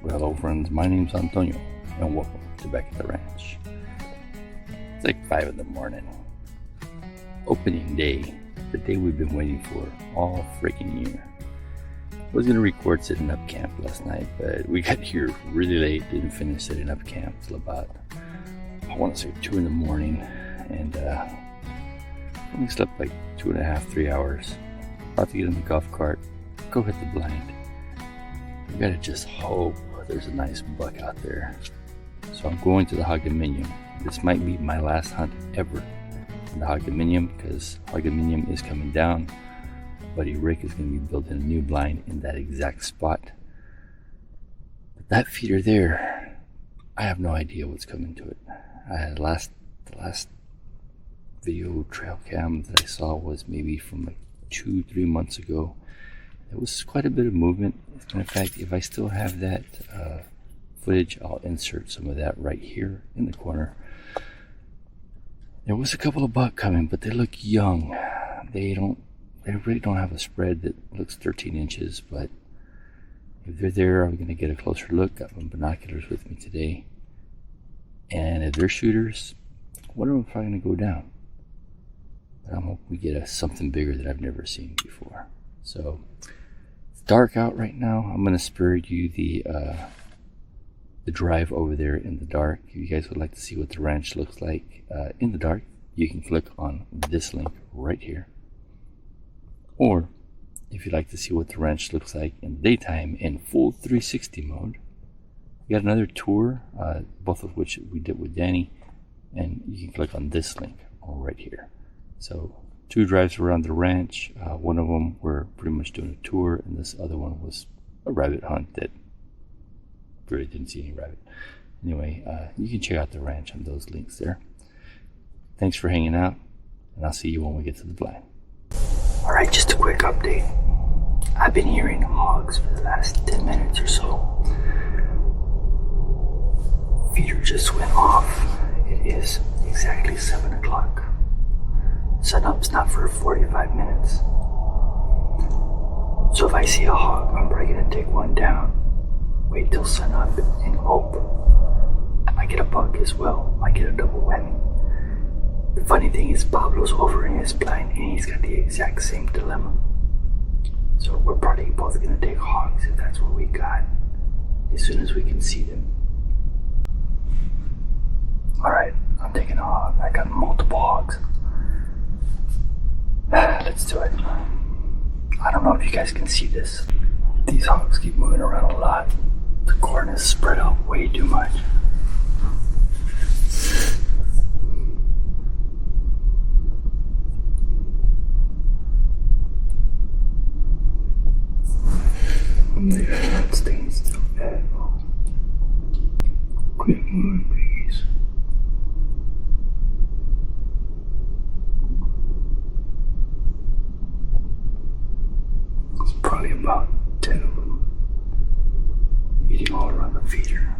Well, hello friends, my name's Antonio and welcome to Back at the Ranch. It's like 5 in the morning. Opening day, the day we've been waiting for all freaking year. I was gonna record setting up camp last night, but we got here really late, didn't finish setting up camp till about, I want to say 2 in the morning, and only slept like 2.5, 3 hours. About to get in the golf cart, go hit the blind. We gotta just hope there's a nice buck out there. So I'm going to the hog dominium. This might be my last hunt ever in the hog dominium because hog dominium is coming down. Buddy Rick is going to be building a new blind in that exact spot. But that feeder there, I have no idea what's coming to it. I had the last video trail cam that I saw was maybe from like 2-3 months ago. There was quite a bit of movement. In fact, if I still have that footage, I'll insert some of that right here in the corner. There was a couple of buck coming, but they look young. They really don't have a spread that looks 13 inches, but if they're there, I'm going to get a closer look. Got my binoculars with me today. And if they're shooters, one of them is probably going to go down. But I'm hoping we get something bigger that I've never seen before. So it's dark out right now. I'm going to spare you the drive over there in the dark. If you guys would like to see what the ranch looks like in the dark, you can click on this link right here. Or if you'd like to see what the ranch looks like in the daytime in full 360 mode, we got another tour, both of which we did with Danny, and you can click on this link right here. So 2 drives around the ranch. One of them we're pretty much doing a tour, and this other one was a rabbit hunt that really didn't see any rabbit. Anyway, you can check out the ranch on those links there. Thanks for hanging out, and I'll see you when we get to the blind. Alright, just a quick update. I've been hearing hogs for the last 10 minutes or so. Feeder just went off. It is exactly 7 o'clock. Sunup's not for 45 minutes. So if I see a hog, I'm probably gonna take one down, wait till sunup, and hope I get a buck as well. I get a double whammy. The funny thing is Pablo's over in his blind and he's got the exact same dilemma. So we're probably both gonna take hogs if that's what we got, as soon as we can see them. Alright, I'm taking a hog. I got multiple hogs. Let's do it. I don't know if you guys can see this. These hogs keep moving around a lot. The corn is spread out way too much. They're not staying still at all. Quit moving, please. It's probably about 10 of them eating all around the feeder.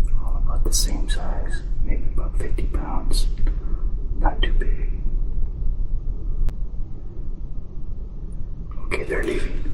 They're all about the same size, maybe about 50 pounds. Not too big. Okay, they're leaving.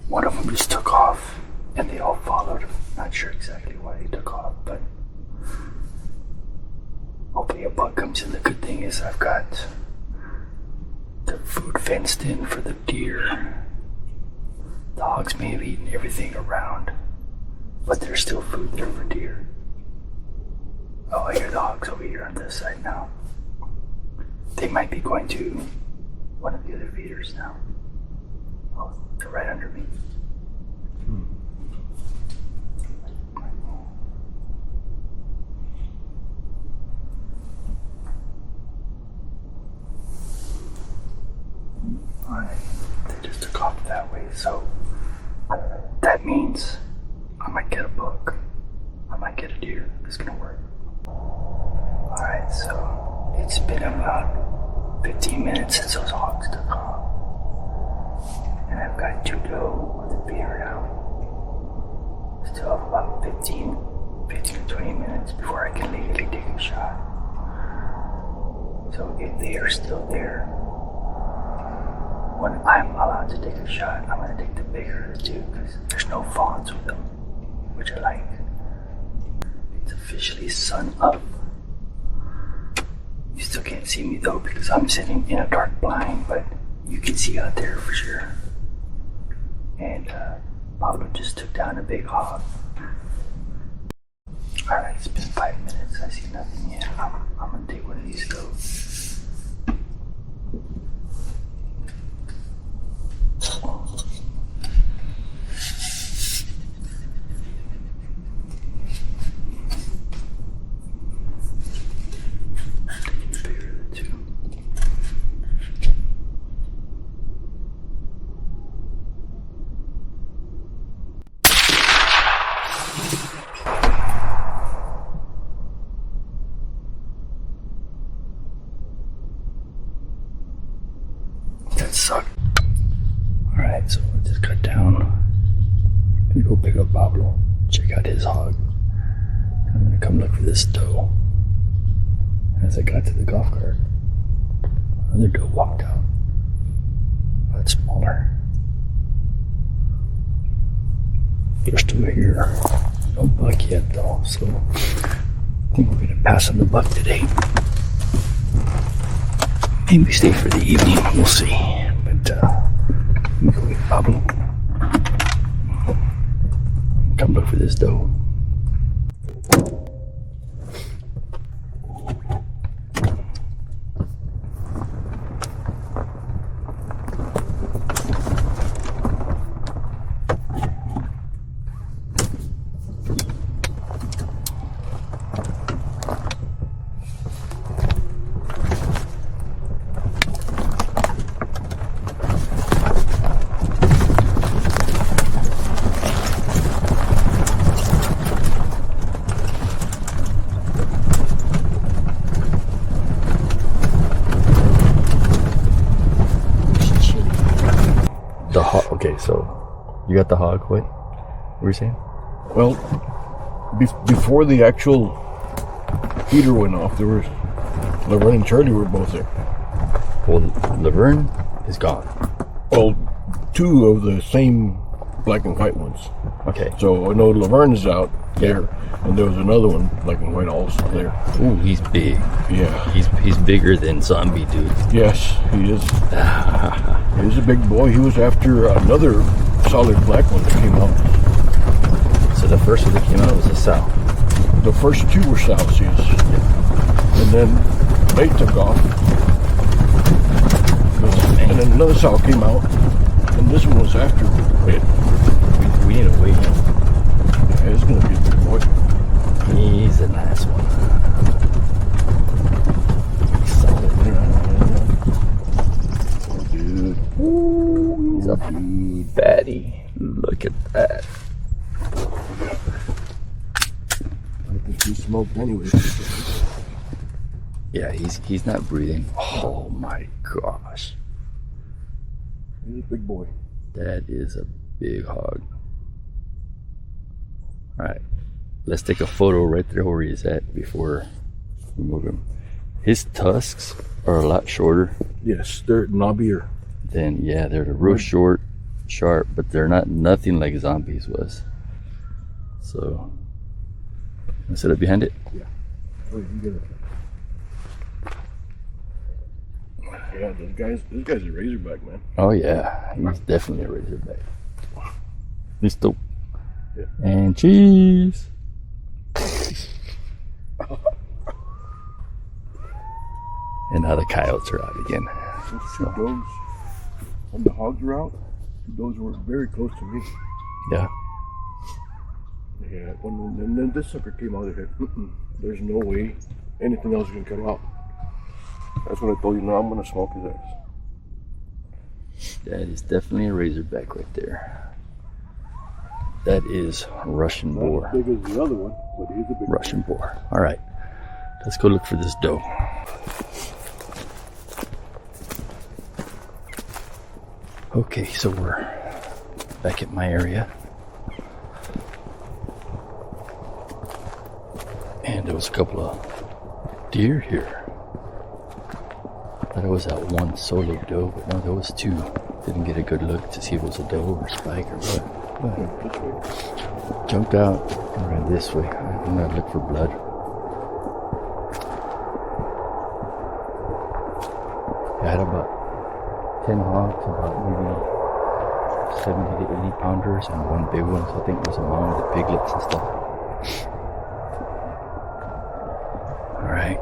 One of them just took off, and they all followed. Not sure exactly why they took off, but hopefully a buck comes in. The good thing is I've got the food fenced in for the deer. The hogs may have eaten everything around, but there's still food there for deer. Oh, I hear the hogs over here on this side now. They might be going to one of the other feeders now. Oh, they're right under me. Alright, they just took off that way, so that means I might get a buck. I might get a deer. It's gonna work. Alright, so it's been about 15 minutes since those hogs took off. And I've got 2 does. shot. So if they are still there, when I'm allowed to take a shot, I'm gonna take the bigger of the two because there's no fawns with them, which I like. It's officially sun up. You still can't see me though because I'm sitting in a dark blind, but you can see out there for sure. And Pablo just took down a big hog. Alright, it's been 5 minutes. I see nothing yet. I'm gonna take one of these stoves. That sucked. Alright, so I just got down. I'm gonna go pick up Pablo, check out his hog. And I'm gonna come look for this doe. As I got to the golf cart, another doe walked out. A lot smaller. They're still here. No buck yet though, so I think we're gonna pass on the buck today. Maybe stay for the evening, we'll see. But let me go get Pablo. Come look for this doe. The hog. Okay, so you got the hog. What were you saying? Well, before the actual heater went off, there was Laverne and Charlie were both there. Well, Laverne is gone. Well, two of the same black and white ones. Okay. So I know Laverne is out there, and there was another one, black and white, also there. Ooh, he's big. Yeah. He's bigger than Zombie Dude. Yes, he is. He's a big boy. He was after another solid black one that came out. So the first one that came out was a sow. The first two were sows, yes. And then they took off. And then another sow came out. And this one was after it. We need to weigh him. Yeah, it's going to be a big boy. He's a nice one. Solid. Oh, dude. Ooh, he's a big fatty. Look at that. I think he smoked anyway. Yeah, he's not breathing. Oh my gosh. He's a big boy. That is a big hog. Alright, let's take a photo right there where he's at before we move him. His tusks are a lot shorter. Yes, they're knobbier. Then yeah, they're real short, sharp, but they're not nothing like Zombies was. So, I set up behind it. Yeah. Oh, you get it. Yeah, this guy's a razorback, man. Oh yeah, he's definitely a razorback. Listo. Yeah. And cheese. And now the coyotes are out again. Those two does, when the hogs were out, those were very close to me. Yeah. Yeah, and then this sucker came out of here. There's no way anything else can come out. That's what I told you. Now I'm going to smoke his ass. That is definitely a razorback right there. That is Russian boar. Not as big as the other one, but he's a big Russian boar. All right, let's go look for this doe. Okay, so we're back at my area. And there was a couple of deer here. I thought it was that one solo doe, but no, there was two. Didn't get a good look to see if it was a doe or a spike or what. But jumped out and ran this way. I'm gonna look for blood. I had about 10 hogs, about maybe 70 to 80 pounders, and one big one, so I think it was a mom with the piglets and stuff. Alright.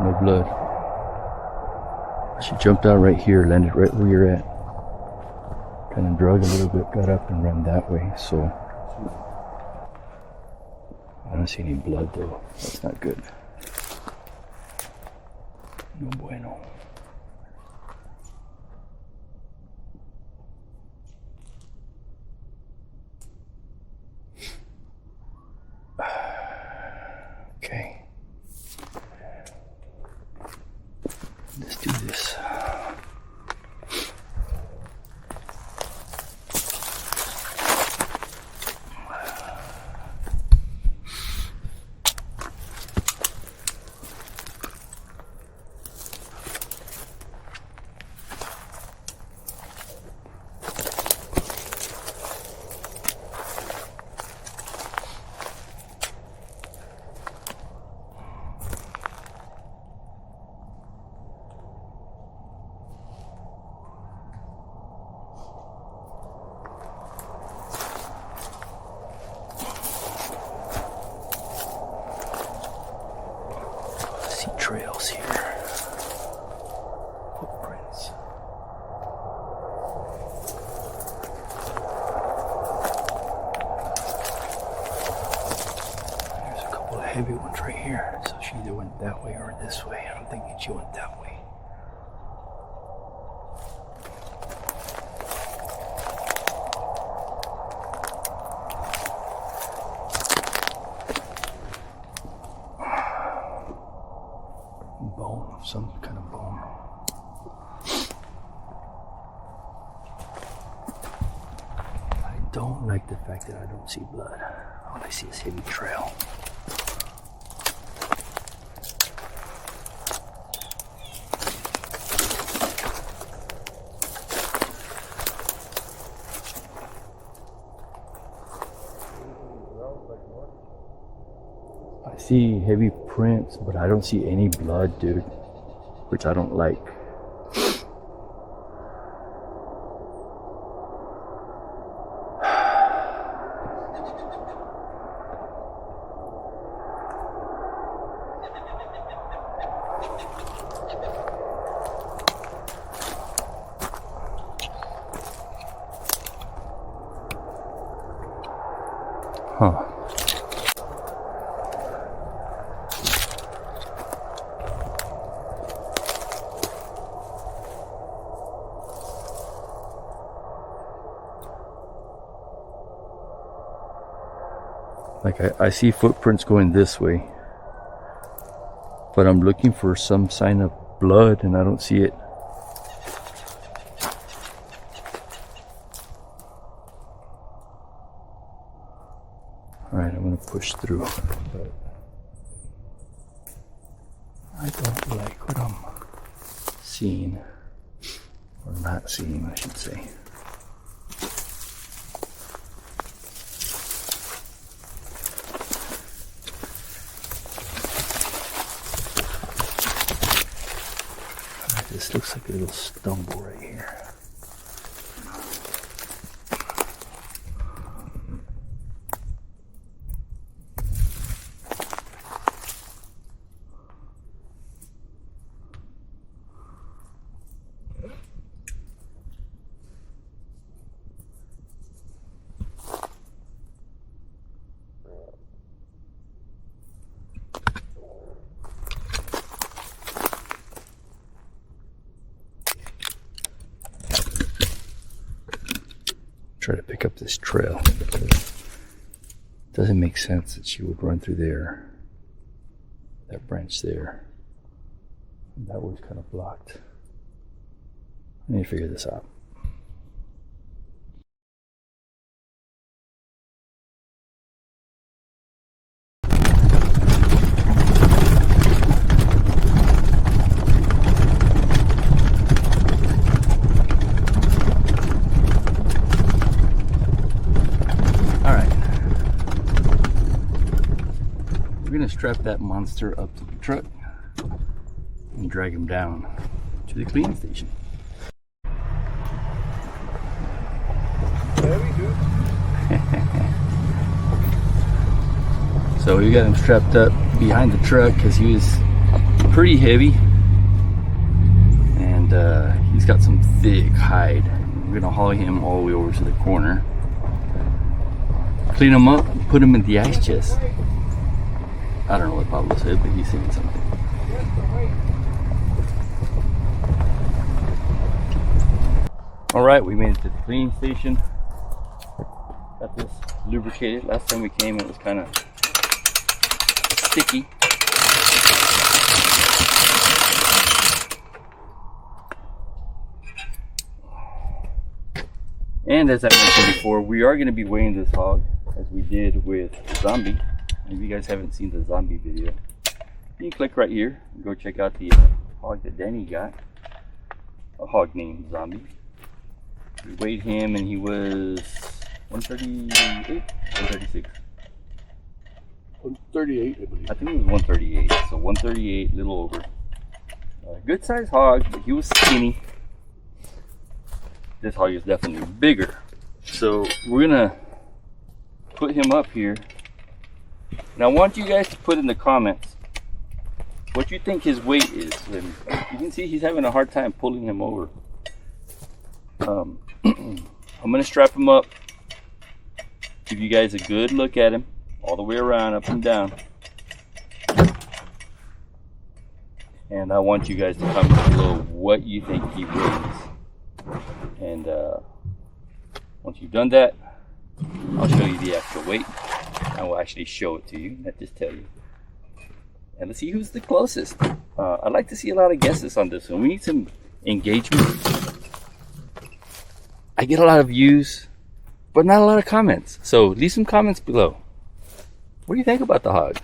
No blood. She jumped out right here, landed right where you're at. Kind of drug a little bit, got up and ran that way, so I don't see any blood though. That's not good. No bueno. Okay. Let's do this. Trails here. Footprints. There's a couple of heavy ones right here. So she either went that way or this way. I'm thinking she went that way. Bone, some kind of bone. I don't like the fact that I don't see blood. All I see is heavy trail. I see heavy prints, but I don't see any blood, dude, which I don't like. Huh. Like I see footprints going this way, but I'm looking for some sign of blood and I don't see it. Alright, I'm gonna push through, but I don't like what I'm seeing, or not seeing, I should say. This looks like a little stumble right here. Try to pick up this trail. It doesn't make sense that she would run through there, that branch there. That was kind of blocked. I need to figure this out. strap that monster up to the truck and drag him down to the cleaning station. Heavy, dude. So we got him strapped up behind the truck because he was pretty heavy, and he's got some thick hide. We're gonna haul him all the way over to the corner, clean him up, put him in the ice chest. I don't know what Pablo said, but he's saying something. All right, we made it to the cleaning station. Got this lubricated. Last time we came, it was kind of sticky. And as I mentioned before, we are going to be weighing this hog as we did with Zombie. If you guys haven't seen the Zombie video, you can click right here and go check out the hog that Danny got. A hog named Zombie. We weighed him and he was 138, 136. 138, I believe. I think it was 138, so 138, little over. Good sized hog, but he was skinny. This hog is definitely bigger. So we're gonna put him up here. And I want you guys to put in the comments what you think his weight is. And you can see he's having a hard time pulling him over. I'm gonna strap him up, give you guys a good look at him all the way around, up and down, and I want you guys to comment below what you think he weighs. And once you've done that, I'll show you the actual weight. I will actually show it to you, not just tell you. And let's see who's the closest. I'd like to see a lot of guesses on this one. We need some engagement. I get a lot of views, but not a lot of comments. So leave some comments below. What do you think about the hog?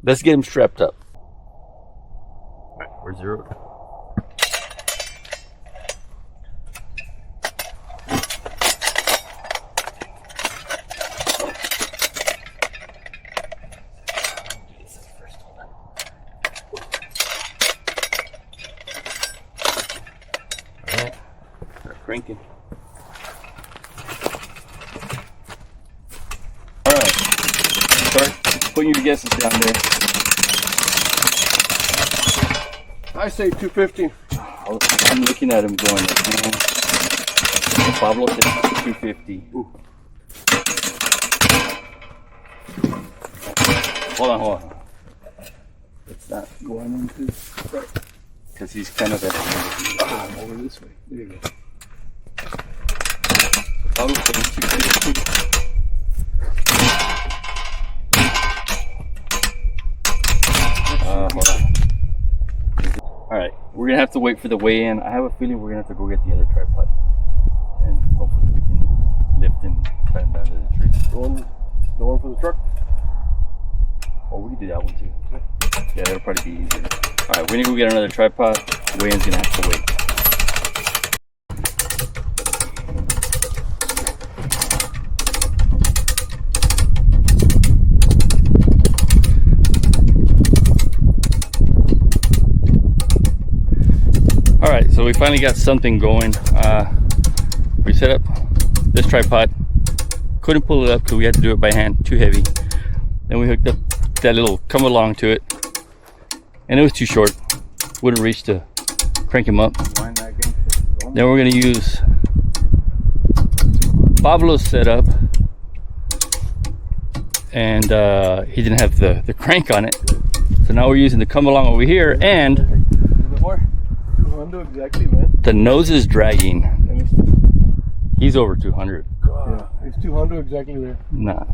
Let's get him strapped up. All right, we're zeroed. Cranking. All right, start putting your guesses down there. I say 250. I'm looking at him going, Pablo says 250. Ooh. Hold on. It's not going into right because he's kind of at over this way. There you go. Pablo says 250. Hold on. Alright, we're gonna have to wait for the weigh-in. I have a feeling we're gonna have to go get the other tripod. And hopefully we can lift him, tie him down to the tree. The one for the truck? Oh, we can do that one too. Yeah, that'll probably be easier. Alright, we're gonna go get another tripod. Weigh-in's gonna have to wait. Alright, so we finally got something going. We set up this tripod. Couldn't pull it up because we had to do it by hand, too heavy. Then we hooked up that little come along to it. And it was too short. Wouldn't reach to crank him up. Then we're going to use Pablo's setup. And he didn't have the crank on it. So now we're using the come along over here, and exactly, man. the nose is dragging. He's over 200. Yeah, he's 200 exactly there. Nah,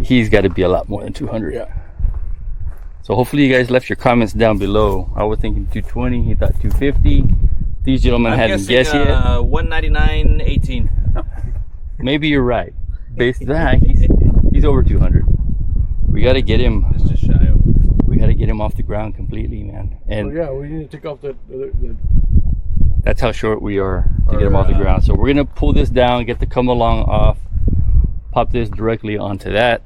he's got to be a lot more than 200. Yeah. So hopefully you guys left your comments down below. I was thinking 220. He thought 250. These gentlemen hadn't guessed yet. 199.18. Maybe you're right. Based on that, he's over 200. We got to get him. It's just shy of. We got to get him off the ground completely, man. And yeah, we need to take off the that's how short we are to get him off the ground. So we're gonna pull this down, get the come along off, pop this directly onto that,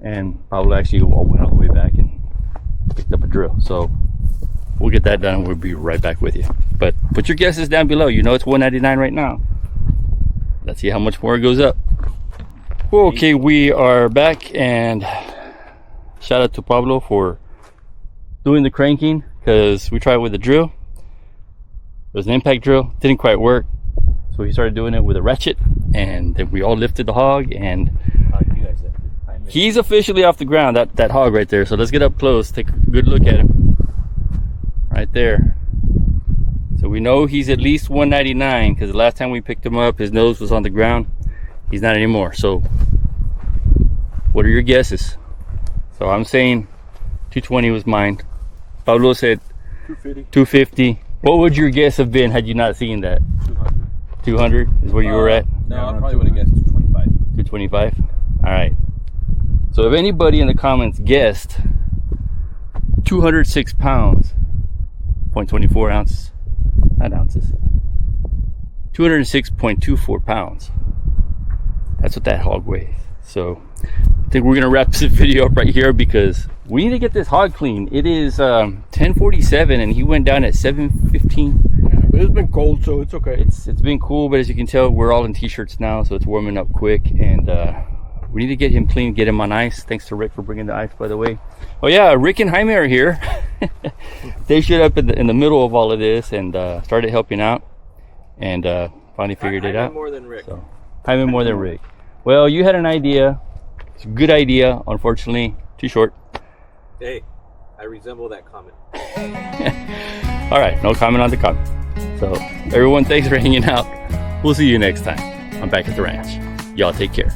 and Pablo actually went all the way back and picked up a drill. So we'll get that done and we'll be right back with you. But put your guesses down below. You know it's $199 right now. Let's see how much more it goes up. Okay, we are back, and shout out to Pablo for doing the cranking, because we tried with the drill. It was an impact drill, didn't quite work, so he started doing it with a ratchet, and then we all lifted the hog, and he's officially off the ground, that hog right there. So let's get up close, take a good look at him right there. So we know he's at least 199, because the last time we picked him up his nose was on the ground. He's not anymore. So what are your guesses? So I'm saying 220 was mine. Pablo said 250. What would your guess have been had you not seen that? 200 is where you were at? No, I probably would have guessed 225. 225? All right. So if anybody in the comments guessed 206 pounds, 0.24 ounces, not ounces, 206.24 pounds. That's what that hog weighs. So I think we're gonna wrap this video up right here, because we need to get this hog clean. It is 10:47 and he went down at 7:15. But it's been cold, so it's okay. It's been cool, but as you can tell, we're all in t-shirts now, so it's warming up quick, and we need to get him clean, get him on ice. Thanks to Rick for bringing the ice, by the way. Oh yeah, Rick and Jaime are here. They showed up in the middle of all of this and started helping out, and finally figured it out. More than Rick. So, Jaime more than Rick. Well, you had an idea. It's a good idea. Unfortunately, too short. Hey, I resemble that comment. All right, no comment on the comment. So everyone, thanks for hanging out. We'll see you next time. I'm back at the ranch. Y'all take care.